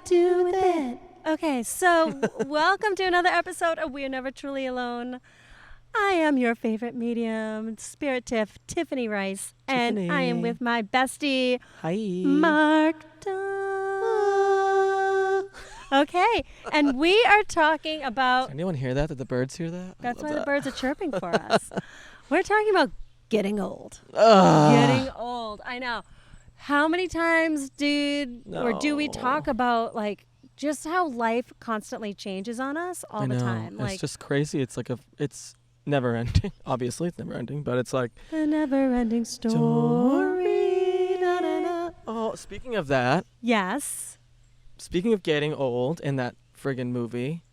do with it? Okay, so welcome to another episode of We're Never Truly Alone. I am your favorite medium, Spirit Tiffany Rice, and I am with my bestie, Mark Dunn. Okay, and we are talking about... Does anyone hear that? Did the birds hear that? That's why the birds are chirping for us. We're talking about getting old. Ugh. Getting old, I know. How many times do we talk about, like, just how life constantly changes on us all the time? It's just crazy. It's like it's never ending. Obviously, it's never ending, but it's like the never-ending story. Da, da, da. Oh, speaking of that. Yes. Speaking of getting old in that friggin' movie.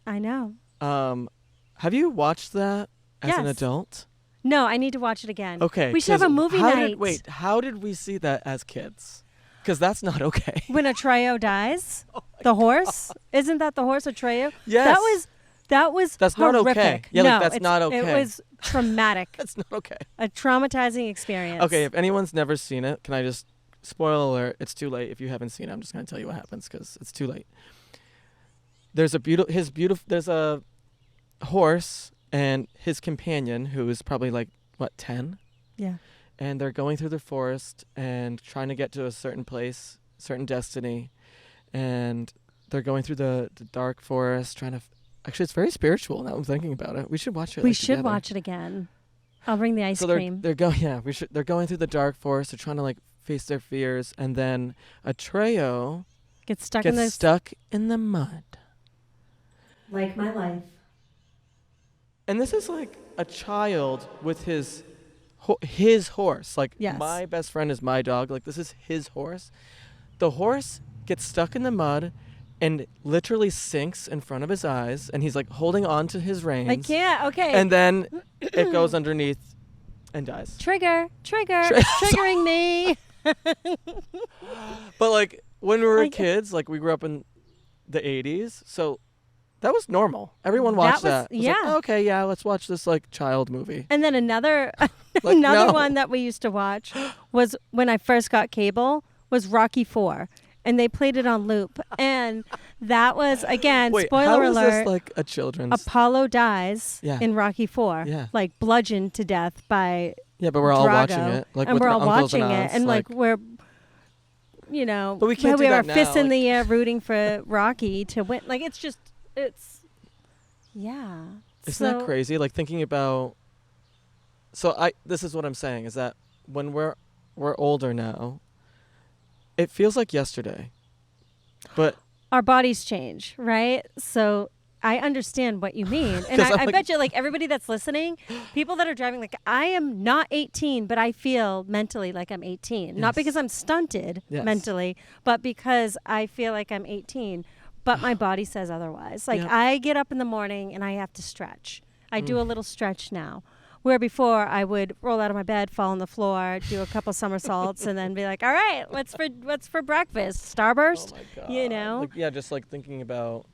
I know. Have you watched that as an adult? No, I need to watch it again. Okay. We should have a movie night. How did we see that as kids? Because that's not okay. When Atreyu dies, the horse, isn't that the horse Atreyu? Yes. That was that's horrific. Not okay. Yeah, no, like, that's not okay. It was traumatic. That's not okay. A traumatizing experience. Okay, if anyone's never seen it, can I just spoil alert? It's too late. If you haven't seen it, I'm just gonna tell you what happens because it's too late. There's a horse and his companion who is probably like 10. Yeah. And they're going through the forest and trying to get to a certain place, certain destiny. And they're going through the dark forest trying to... Actually, it's very spiritual now I'm thinking about it. We should watch it We should watch it again. I'll bring the ice cream. They're going through the dark forest. They're trying to like face their fears. And then Atreyu gets stuck in the mud. Like my life. And this is like a child with his horse. Like, yes. My best friend is my dog. Like, this is his horse. The horse gets stuck in the mud and literally sinks in front of his eyes. And he's like holding on to his reins. I can't. Okay. And then it goes underneath and dies. Triggering me. But like when we were kids, like we grew up in the 80s. So that was normal. Everyone watched that. Yeah. Like, okay, yeah, let's watch this like child movie. And then another one that we used to watch was when I first got cable was Rocky IV. And they played it on loop. And that was, again, spoiler alert. How is this like a children's? Apollo dies in Rocky IV. Yeah. Like bludgeoned to death by Yeah, but we're all Drago. watching it. Like, and with we're our all uncles watching and it. aunts, And like we're, But we can't do we that are now. fists in the air rooting for Rocky to win. Like yeah. Isn't that crazy? Like thinking about. So this is what I'm saying is that when we're older now, it feels like yesterday, but our bodies change, right? So I understand what you mean, and I bet you, like everybody that's listening, people that are driving, like I am not 18, but I feel mentally like I'm 18, yes. Not because I'm stunted mentally, but because I feel like I'm 18. But my body says otherwise. Like I get up in the morning and I have to stretch. I do a little stretch now. Where before I would roll out of my bed, fall on the floor, do a couple somersaults, and then be like, "All right, what's for breakfast? Starburst?" Oh my God. You know? Like, just like thinking about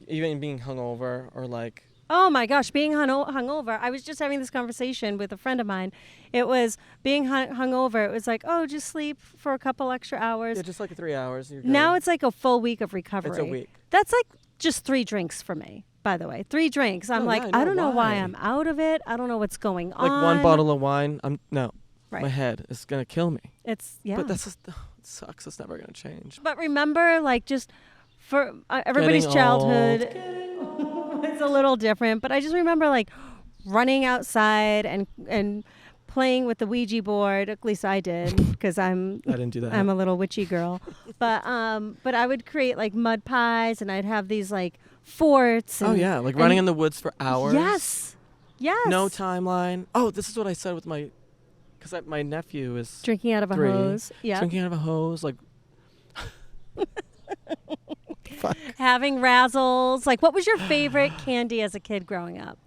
even being hungover or like. Oh my gosh, being hungover. I was just having this conversation with a friend of mine. It was being hungover. It was like, oh, just sleep for a couple extra hours. Yeah, just like 3 hours. You're good. Now it's like a full week of recovery. It's a week. That's like just 3 drinks for me, by the way. 3 drinks. I'm I don't know why I'm out of it. I don't know what's going on. Like 1 bottle of wine. My head is going to kill me. It's, But that's just, it sucks. It's never going to change. But remember, like just for everybody's childhood. It's a little different, but I just remember like running outside and playing with the Ouija board. At least I did, because I didn't do that. I'm a little witchy girl. But I would create like mud pies, and I'd have these like forts. And, like running in the woods for hours. Yes. No timeline. Oh, this is what I said with because my nephew is drinking out of 3, a hose. Yeah. Drinking out of a hose, like. Fuck. Having razzles. Like, what was your favorite candy as a kid growing up?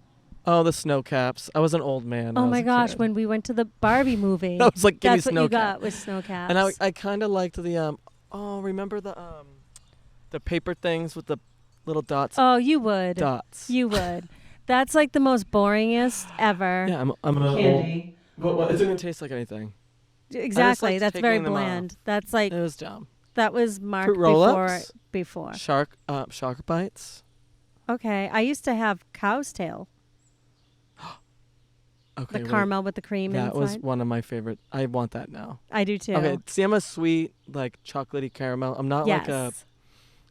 Oh, the snow caps. I was an old man. Oh my gosh, when we went to the Barbie movie. I was like, give me that's what snow you cap. got with snow caps. And I kind of liked the remember the paper things with the little dots? Oh, you would. Dots. You would. That's like the most boringest ever. Yeah, I'm an candy. But it didn't taste like anything. Exactly. liked That's taking very them bland. off. That's like It was dumb. That was Mark Fruit roll-ups? before. Shark bites. Okay. I used to have cow's tail. Okay, The caramel with the cream inside. That was one of my favorite. I want that now. I do too. Okay, see, I'm a sweet, like, chocolatey caramel. I'm not like a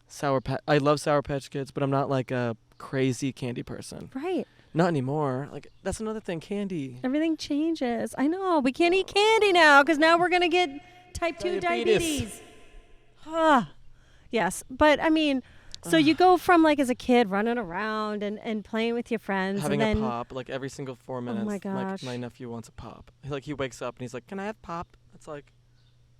Sour Patch. I love Sour Patch Kids, but I'm not like a crazy candy person. Right. Not anymore. Like, that's another thing, candy. Everything changes. I know. We can't eat candy now because now we're going to get type 2 diabetes. Yes. But, I mean, so you go from, like, as a kid running around and playing with your friends. Having and then, a pop, like, every single 4 minutes. Oh, my gosh. My nephew wants a pop. Like, he wakes up and he's like, can I have pop? It's like...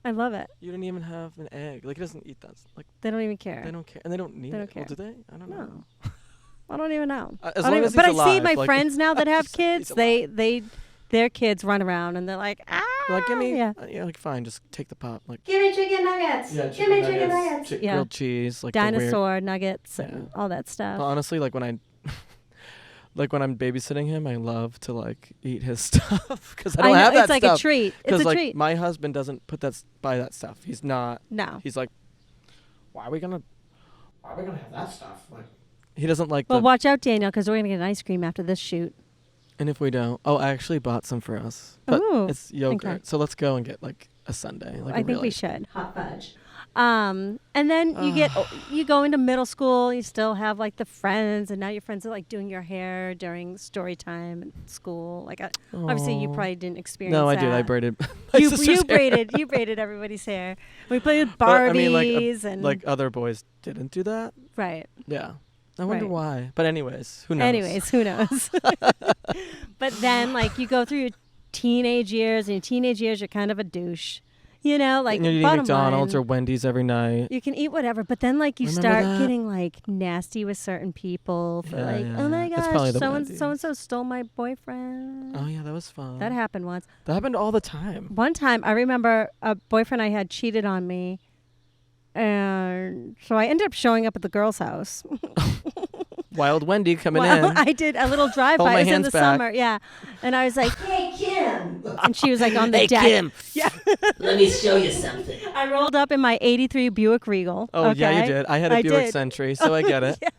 I love it. You didn't even have an egg. Like, he doesn't eat that. Like, they don't even care. They don't care. And they don't need they it. Don't care. Well, do they? I don't know. I don't even know. As long as he's but alive, I see my like, friends now that have kids. Their kids run around and they're like, like, give me, yeah, like, fine, just take the pop. Like, give me chicken nuggets. Yeah, give me chicken nuggets. Grilled cheese, like dinosaur nuggets and all that stuff. Well, honestly, like when I'm babysitting him, I love to like eat his stuff because I don't have that stuff. It's like a treat. It's a like, treat. My husband doesn't buy that stuff. He's not. No. He's like, why are we gonna have that stuff? Like, he doesn't like. Well, watch out, Daniel, because we're gonna get an ice cream after this shoot. And if we don't, I actually bought some for us. But it's yogurt. Okay. So let's go and get like a sundae. Like I think we should. Hot fudge. And then you go into middle school. You still have like the friends, and now your friends are like doing your hair during story time at school. Like obviously, you probably didn't experience. No, that. I did. I braided. You braided everybody's hair. We played with Barbies and like other boys didn't do that. Right. Yeah. I wonder why. But anyways, who knows? But then, like, you go through your teenage years, and your teenage years, you're kind of a douche. You know, like, and you're eating McDonald's or Wendy's every night. You can eat whatever, but then, like, you start getting, like, nasty with certain people for, oh, my gosh, so-and-so stole my boyfriend. Oh, yeah, that was fun. That happened once. That happened all the time. One time, I remember a boyfriend I had cheated on me. And so I ended up showing up at the girl's house. Wild Wendy coming in. I did a little drive-by. It was in the summer. Yeah. And I was like, hey, Kim. And she was like on the deck. Hey, Kim. Yeah. Let me show you something. I rolled up in my 83 Buick Regal. Oh, okay? Yeah, you did. I had a Buick Century, so I get it. Yeah.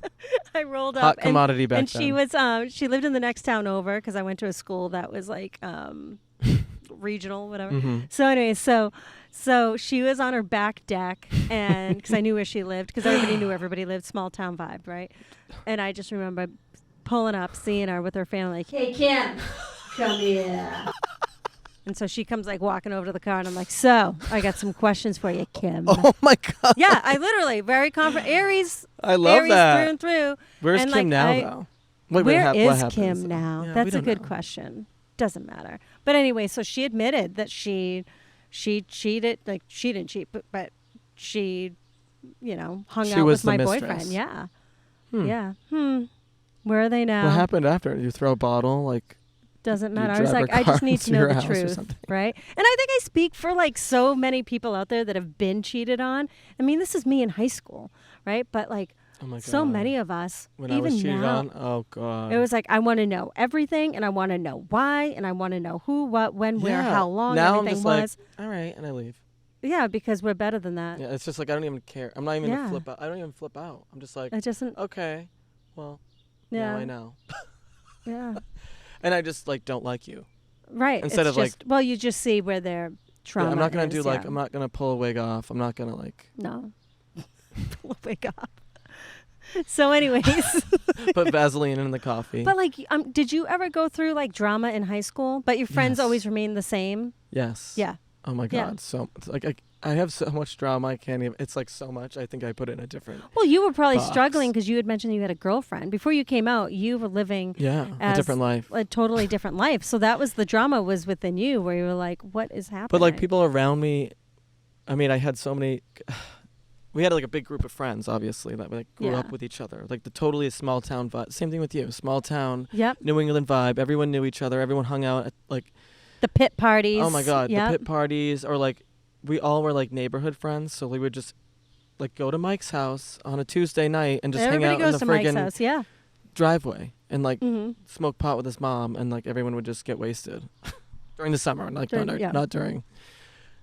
I rolled up. Hot commodity back then. And she was, she lived in the next town over because I went to a school that was like regional, whatever. Mm-hmm. So anyway, so she was on her back deck, and because I knew where she lived, because everybody knew everybody lived, small town vibe, right? And I just remember pulling up, seeing her with her family, like, hey, Kim, come here. And so she comes like walking over to the car, and I'm like, so I got some questions for you, Kim. Oh my God. Yeah, I literally, very confident. Aries. I love Aries that. through and through. Where's Kim like, now, though? Where is Kim now? Yeah, that's a good question. Doesn't matter. But anyway, so she admitted that she cheated. Like, she didn't cheat, but she, hung out with my boyfriend. Yeah. Yeah. Where are they now? What happened after? You throw a bottle, like... Doesn't matter. I was like, I just need to know the truth, right? And I think I speak for like so many people out there that have been cheated on. I mean, this is me in high school, right? But like, so many of us, when even I was cheated now, on, oh God, it was like, I want to know everything, and I want to know why, and I want to know who, what, when, where, how long now everything I'm just was. Like, all right, and I leave. Yeah, because we're better than that. Yeah, it's just like I don't even care. I'm not even gonna flip out. I don't even flip out. I'm just like, okay, well, now I know. Yeah. And I just like don't like you. Right. Instead of just, well, you just see where their trauma. Yeah, I'm not gonna do like. I'm not gonna pull a wig off. I'm not gonna like. No. Pull a wig off. So, anyways. Put Vaseline in the coffee. But like, did you ever go through like drama in high school? But your friends always remain the same. Yes. Yeah. Oh my God. Yeah. So like I have so much drama. I can't even. It's like so much. I think I put it in a different. Well, you were probably struggling because you had mentioned you had a girlfriend before you came out. You were living a different life, a totally different life. So that was the drama was within you, where you were like, "What is happening?" But like people around me, I mean, I had so many. We had like a big group of friends, obviously, that like grew up with each other. Like the totally small town vibe. Same thing with you, small town, New England vibe. Everyone knew each other. Everyone hung out at like the pit parties. Oh my God, the pit parties, or like. We all were like neighborhood friends, so we would just like go to Mike's house on a Tuesday night and just hang out in the friggin' driveway and like smoke pot with his mom, and like everyone would just get wasted during the summer, like not during.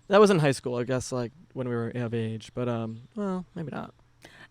That was in high school, I guess, like when we were of age. But well, maybe not.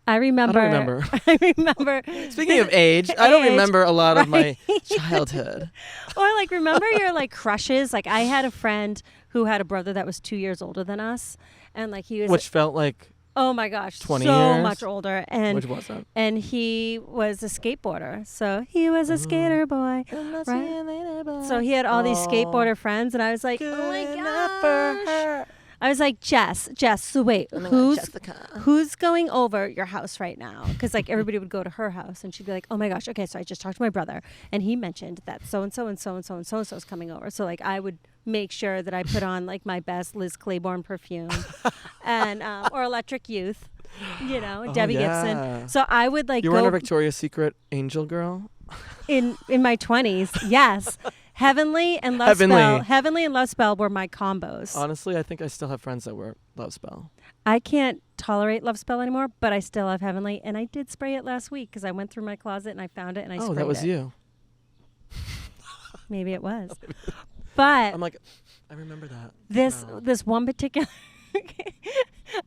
I remember. I don't remember. I remember. Speaking of age, I don't Age, remember a lot of my right? childhood. Or like remember your like crushes. Like I had a friend who had a brother that was 2 years older than us, and like he was. Which felt like. Oh my gosh, 20 so years? much older, and Which wasn't. and he was a skateboarder, so he was a skater boy. Right? So he had all these skateboarder friends, and I was like, oh my gosh. I was like, Jess. So wait, who's going over your house right now? Because like everybody would go to her house, and she'd be like, oh my gosh, okay, so I just talked to my brother, and he mentioned that so and so and so and so and so and so is coming over. So like I would make sure that I put on like my best Liz Claiborne perfume, and or Electric Youth, Debbie Gibson. So I would like You go weren't a Victoria's Secret angel girl? in my 20s. Yes. Heavenly and Love Spell. Heavenly and Love Spell were my combos. Honestly, I think I still have friends that wear Love Spell. I can't tolerate Love Spell anymore, but I still have Heavenly, and I did spray it last week because I went through my closet and I found it and I sprayed it. Oh, that was you. Maybe it was. But I'm like, I remember that. This one particular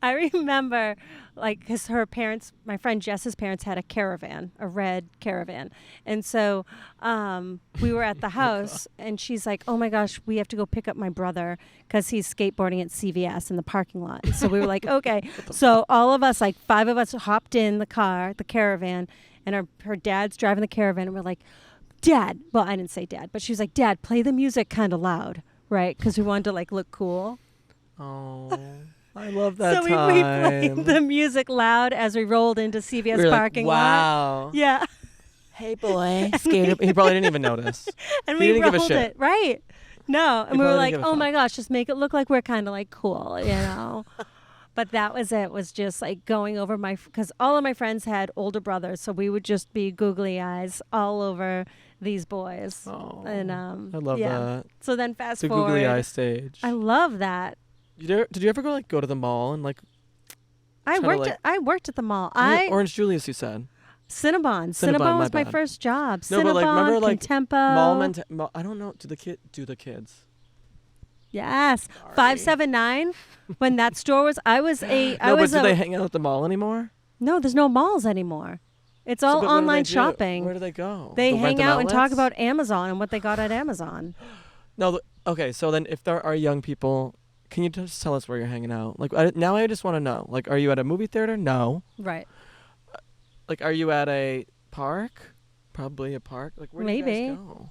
I remember, like, because her parents, my friend Jess's parents had a caravan, a red caravan. And so we were at the house, and she's like, oh, my gosh, we have to go pick up my brother because he's skateboarding at CVS in the parking lot. And so we were like, okay. So all of us, like 5 of us hopped in the caravan, and her dad's driving the caravan, and we're like, Dad. Well, I didn't say Dad, but she was like, Dad, play the music kind of loud, right? Because we wanted to, like, look cool. Oh, I love that so time. we played the music loud as we rolled into CVS parking lot. Wow. Yeah. Hey, boy. Skater. He probably didn't even notice. And he we didn't give a rolled shit. it. Right. No. And we were probably like, didn't give a oh my fuck. gosh, just make it look like we're kind of like cool, But that was it. Was just like going over because all of my friends had older brothers, so we would just be googly eyes all over these boys. Oh, and I love that. So then fast The forward. googly eye stage. I love that. Did you ever go to the mall and like? I worked at the mall. Orange Julius, you said. Cinnabon. Cinnabon, Cinnabon was my my bad. first job. No, Cinnabon, but like remember like Contempo. I don't know. Do the kids? Yes. Sorry. 579. When that store was, But do they hang out at the mall anymore? No, there's no malls anymore. It's all But what do online they do? shopping. Where do they go? They The hang random out and talk outlets? about Amazon and what they got at Amazon. No. Okay. So then, if there are young people, can you just tell us where you're hanging out? Like now, I just want to know. Like, are you at a movie theater? No. Right. Like, are you at a park? Probably a park. Like, where do Maybe. you guys go?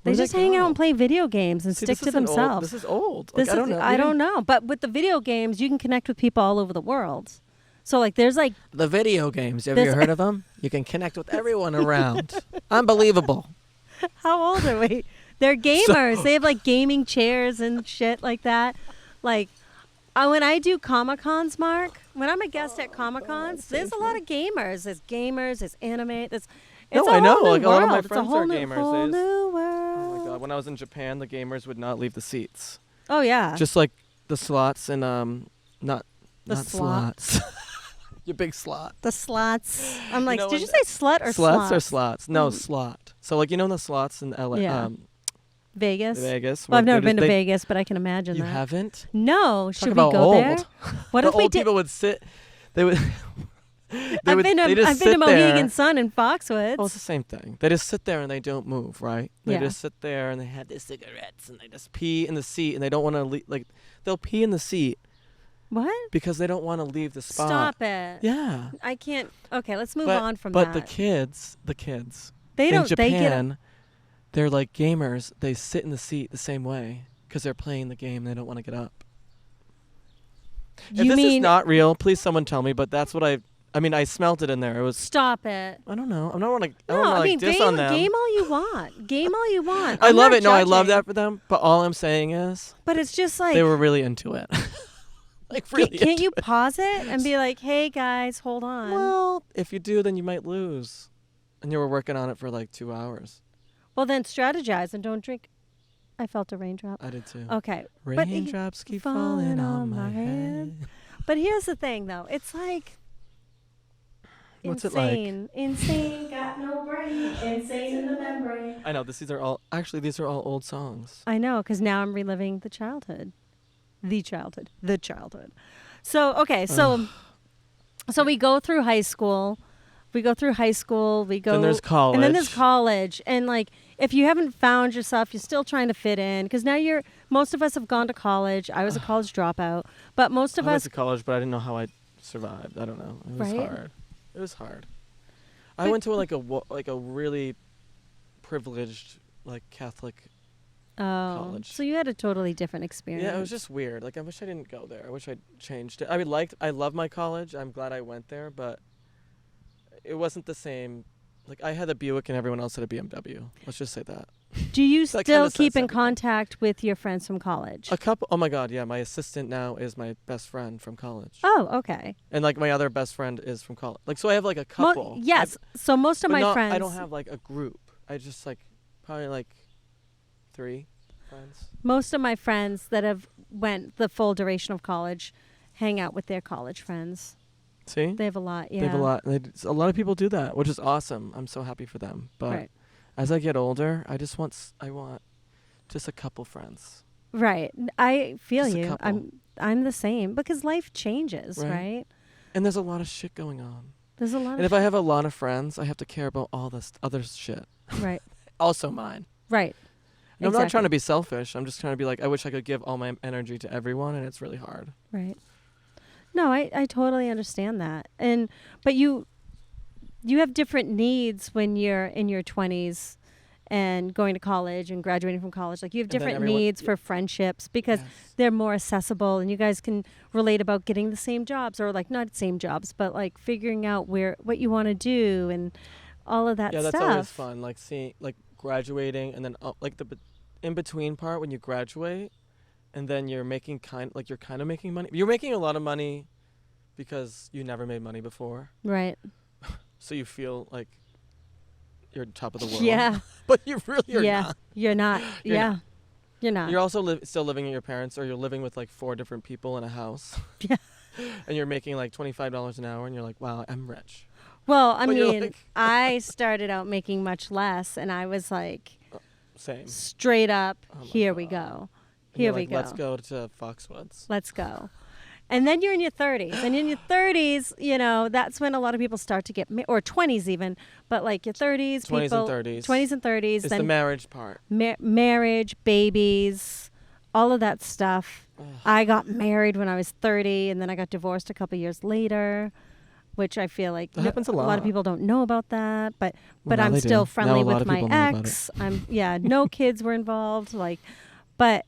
They Where do just hang out go? and play video games and See, stick this to is an themselves. This is old. Like, I don't know. I don't know. But with the video games, you can connect with people all over the world. So like there's like The video games. Have you heard of them? You can connect with everyone around. Unbelievable. how old are we? They're gamers. They have like gaming chairs and shit like that. Like when I do Comic-Cons, Mark, when I'm a guest at Comic-Cons, there's a lot of gamers. There's gamers, there's anime, it's No, a I know. whole new Like, a lot of my world. It's a friends whole are new, gamers. whole They just- new Oh world. my god! When I was in Japan, the gamers would not leave the seats. Oh yeah. Just like the slots and not The not slot. slots. Your big slot. The slots. I'm like, know did when you say slut or Sluts slots? or slots? No, Mm. slot. So like the slots in LA, Yeah. Vegas. Well, I've where never they're been to just- Vegas, but I can imagine You that. haven't? No. Talk Should we about go old. there? What The if we old did? people would sit. They would. I've been to sit Mohegan there. Sun in Foxwoods. Oh, it's the same thing. They just sit there and they don't move, right? They Yeah. just sit there and they have their cigarettes and they just pee in the seat and they don't want to leave. Like they'll pee in the seat What? because they don't want to leave the spot. Stop it. Yeah. I can't. Okay, let's move but, on from but that. the kids they in don't. Japan, they're like gamers. They sit in the seat the same way because they're playing the game. They don't want to get up. If You this is mean? not real, please someone tell me. But that's what I mean, I smelt it in there. It was. Stop it. I don't know. I don't want to. I No, don't want to I mean diss on game, them. game all you want. Game all you want. I I'm love not it. No, I love judging. that for them. But all I'm saying is But it's just like, they were really into it. Like really. can't into you it. pause it and be like, hey guys, hold on. Well, if you do, then you might lose. And you were working on it for like 2 hours. Well, then strategize and don't drink. I felt a raindrop. I did too. Okay. But Raindrops keep falling on my head. But here's the thing, though. It's like What's it like? insane. Insane, got no brain. Insane in the membrane. I know these are all old songs. I know, because now I'm reliving the childhood. The childhood. So, okay, so we go through high school. We go. Then there's college. And then there's college. And like, if you haven't found yourself, you're still trying to fit in. Because now most of us have gone to college. I was a college dropout. But most of I went us. to college, but I didn't know how I survived. I don't know. It was Right? hard. It was hard. I went to like a really privileged like Catholic college. So you had a totally different experience. Yeah, it was just weird. Like I wish I didn't go there. I wish I changed it. I love my college. I'm glad I went there, but it wasn't the same. Like I had a Buick and everyone else had a BMW. Let's just say that. Do you That still kinda keep says in everything. contact with your friends from college? A couple. Oh my God, yeah. My assistant now is my best friend from college. Oh, okay. And like my other best friend is from college. Like so, I have like a couple. Yes. So most of But my friends. I don't have like a group. I just like probably like 3 friends. Most of my friends that have went the full duration of college hang out with their college friends. See? They have a lot. Yeah. They have a lot. A lot of people do that, which is awesome. I'm so happy for them. But Right. as I get older, I want just a couple friends. Right. I feel Just a you. couple. I'm the same because life changes, Right. right? And there's a lot of shit going on. There's a lot And of if I have a lot of friends, I have to care about all this other shit. right. Also mine. Right. And I'm not trying Exactly. to be selfish. I'm just trying to be like, I wish I could give all my energy to everyone, and it's really hard. Right. No, I totally understand that. But you have different needs when you're in your 20s and going to college and graduating from college. Like you have And then different everyone- needs for friendships because Yes. they're more accessible and you guys can relate about getting the same jobs or like not same jobs, but like figuring out what you want to do and all of that Yeah, stuff. that's always fun. Like seeing, like graduating, and then like the in between part when you graduate, and then you're you're kind of making money. You're making a lot of money because you never made money before, Right. so you feel like you're top of the world. Yeah. But you really are yeah. not. You're not. You're yeah. not. You're not. You're also still living with your parents, or you're living with like 4 different people in a house. Yeah. And you're making like $25 an hour, and you're like, wow, I'm rich. Well, I But you're mean, like- I started out making much less and I was like Same. straight up, Oh my here we God. go. And Here you're we like, go. Let's go to Foxwoods. Let's go. And then you're in your 30s. And in your 30s, that's when a lot of people start to get, or 20s even, but like your 30s, 20s people. and 30s. 20s and 30s. It's then the marriage part. marriage, babies, all of that stuff. Ugh. I got married when I was 30, and then I got divorced a couple years later, which I feel like That happens a a lot of lot. people don't know about that. But Now I'm they still do. friendly Now a lot with of my people know about ex. No kids were involved. But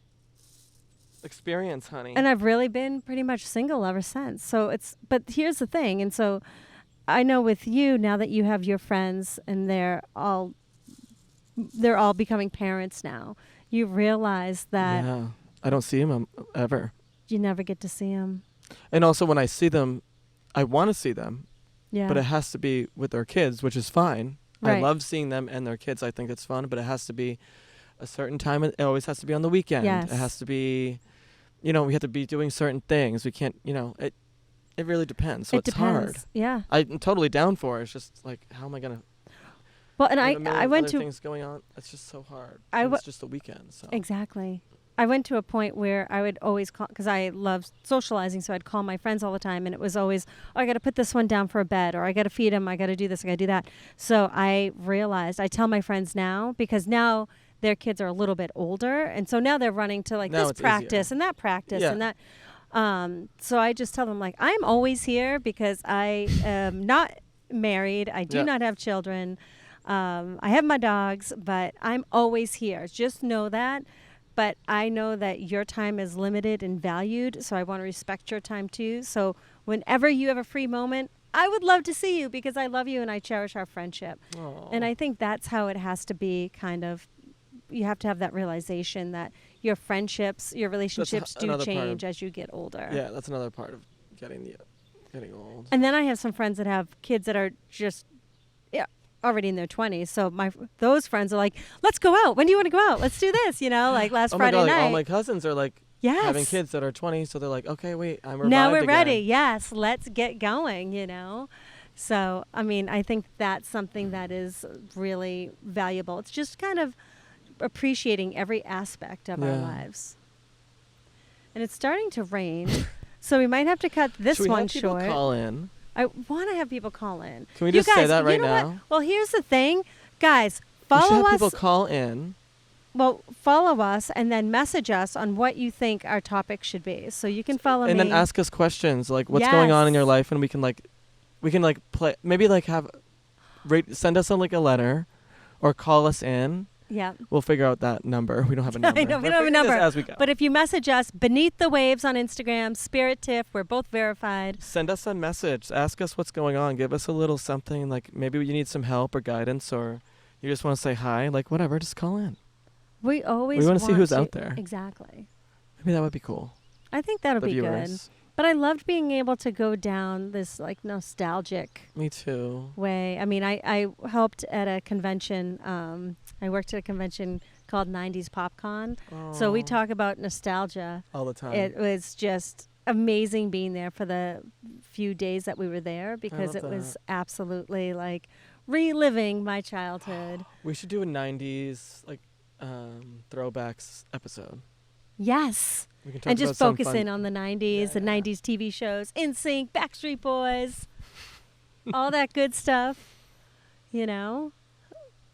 Experience, honey. and I've really been pretty much single ever since. But here's the thing, and so I know with you now that you have your friends and they're all becoming parents now. You realize that Yeah. I don't see them ever. you never get to see them. And also when I see them, I want to see them, Yeah. but it has to be with their kids, which is fine. I Right. love seeing them and their kids. I think it's fun, but it has to be a certain time. It always has to be on the weekend. Yes. It has to be, we have to be doing certain things. We can't, it really depends. So it it's depends. hard. Yeah. I'm totally down for it. It's just like, how am I going to? Well, and a million I went other to things going on. It's just so hard. I And wa- it's just the weekend. So. exactly. I went to a point where I would always call because I love socializing, so I'd call my friends all the time, and it was always, I got to put this one down for a bed, or I got to feed him, I got to do this, I got to do that. So I realized I tell my friends now because now their kids are a little bit older, and so now they're running to like Now this it's practice easier. and that practice Yeah. and that. So I just tell them like I'm always here because I am not married. I do Yeah. not have children. I have my dogs, but I'm always here. Just know that. But I know that your time is limited and valued, so I want to respect your time too. So whenever you have a free moment, I would love to see you because I love you and I cherish our friendship. Aw. And I think that's how it has to be kind of. You have to have that realization that your friendships, your relationships do another part of- change as you get older. Yeah, that's another part of getting old. And then I have some friends that have kids that are just already in their 20s. So those friends are like, let's go out. When do you want to go out? Let's do this. Like last Oh my Friday God, night. all my cousins are like yes. having kids that are 20, so they're like, okay, wait, I'm revived Now we're again. ready. Yes, let's get going, So, I mean, I think that's something that is really valuable. It's just kind of appreciating every aspect of our Yeah. lives. and it's starting to rain. So we might have to cut this Should we one have people short. call in? I want to have people call in. Can we You just say guys, that you right know now? what? Well, here's the thing. Guys, We should follow have us. people call in. Well, follow us and then message us on what you think our topic should be. So you can follow And me. then ask us questions like what's going on in your Yes. life, and we can play, maybe like have send us like a letter or call us in. Yeah. We'll figure out that number. We don't have a number. I know, we We're don't have a figuring this number. as we go. But if you message us, Beneath the Waves on Instagram, Spirit Tiff, we're both verified. Send us a message. Ask us what's going on. Give us a little something. Like maybe you need some help or guidance, or you just want to say hi. Like whatever, just call in. We always We want wanna see who's out there. Exactly. Maybe that would be cool. I think that'll The be good. viewers. But I loved being able to go down this like nostalgic Me too. way. I mean, I helped at a convention. I worked at a convention called 90s PopCon. So we Aw. talk about nostalgia. all the time. It was just amazing being there for the few days that we were there because love it was that. absolutely like reliving my childhood. We should do a 90s like throwbacks episode. Yes. We can talk And just about some focus fun- in on the 90s, the Yeah. 90s TV shows, NSYNC, Backstreet Boys, all that good stuff, you know?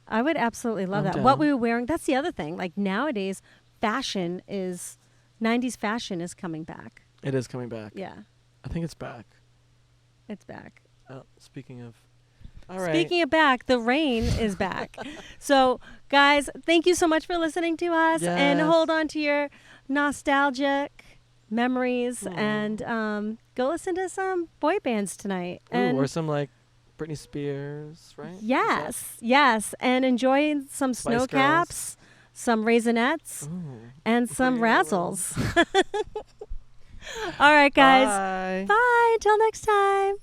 I would absolutely love I'm that. What down. we were wearing, that's the other thing. Like nowadays, 90s fashion is coming back. It is coming back. Yeah, I think it's back. it's back. Oh, speaking of. All right. Speaking of back, the rain is back. So, guys, thank you so much for listening to us. And Yes. hold on to your nostalgic memories Aw. and go listen to some boy bands tonight. Ooh, And or some like Britney Spears, right? Is that- yes. And enjoy some snow Spice caps, some raisinets, Ooh. and some Ew. razzles. All right, guys. Bye. Bye. Until next time.